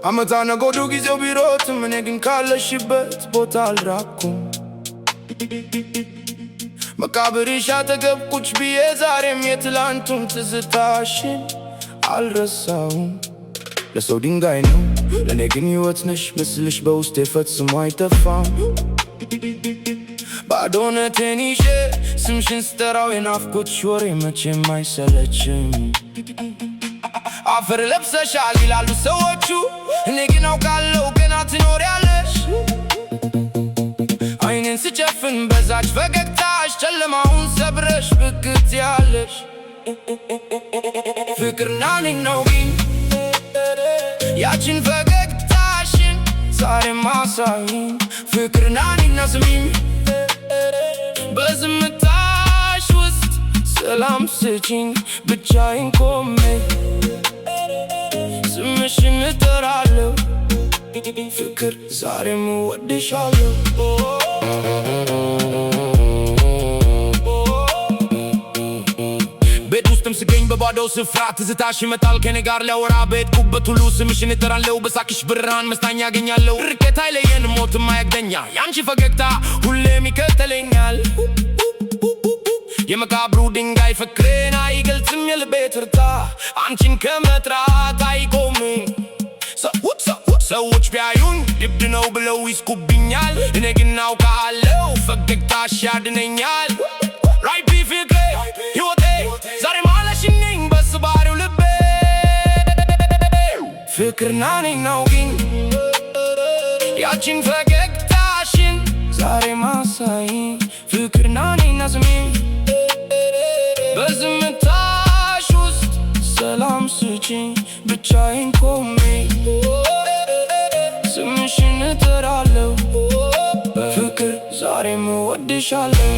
አመታነ ጎዱ ጊዜው ቢሮጥም እኔ ግን ካለሽበት ቦታ አልራኩም። መቃብርሽ አጠገብ ቁጭ ብዬ ዛሬም የትላንቱን ትዝታሽን አልረሳውም። ለሰው ድንጋይ ነው ለእኔ ግን ሕይወት ነሽ፣ ምስልሽ በውስጤ ፈጽሞ አይጠፋም። ባዶነቴን ይዤ ስምሽን ስጠራው የናፍቆትሽ ወሬ መቼም አይሰለችም። አፈር ለብሰሻል ይላሉ ሰዎቹ፣ እኔ ግን አውቃለሁ ገና ትኖሪያለሽ። አይኔን ስጨፍን በዛች ፈገግታሽ ጨለማውን ሰብረሽ ብቅ ትያለሽ። ፍቅርና እኔ ነው ግን ያችን ፈገግታሽን ዛሬም አሳይኝ። ፍቅርና እኔና ስሚኝ በዝምታሽ ውስጥ ሰላም ስጪኝ። ብቻዬን ቆሜ ስምሽን እጠራለሁ። ፍቅር ዛሬም እወድሻለሁ። ቤት ውስጥም ስገኝ በባዶው ስፍራ ትዝታሽ ይመጣል ከኔ ጋር ሊያወራ። በሄድኩበት ሁሉ ስምሽን እጠራለሁ። በሳቅሽ ብርሃን መስታኛ አገኛለሁ። ርቀት አይለየን ሞትም አያግደኛ፣ ያንቺ ፈገግታ ሁሌም ይከተለኛል። የመቃብሩ ድንጋይ ፍቅሬን አይገልጽም፣ የልቤ ትርታ አንቺን ከመጥራት አይቆምም። ሰዎች ቢያዩኝ ድብድ ነው ብለው ይስቁብኛል፣ እኔ ግን አውቃለሁ ፈገግታሽ ያድነኛል። ራይፒ ፍቅሬ ሕይወቴ ዛሬ ማለሽኝ ነኝ በስባሪው ልቤ። ፍቅርና እኔ ነው ግን ያችን ፈገግታሽን ዛሬ ማሳይኝ። ፍቅርና እኔና ስሚኝ በዝምታሽ ውስጥ ሰላም ስጪኝ። ብቻዬን ቆሜ ስምሽን እጠራለሁ። ፍቅር ዛሬም እወድሻለሁ።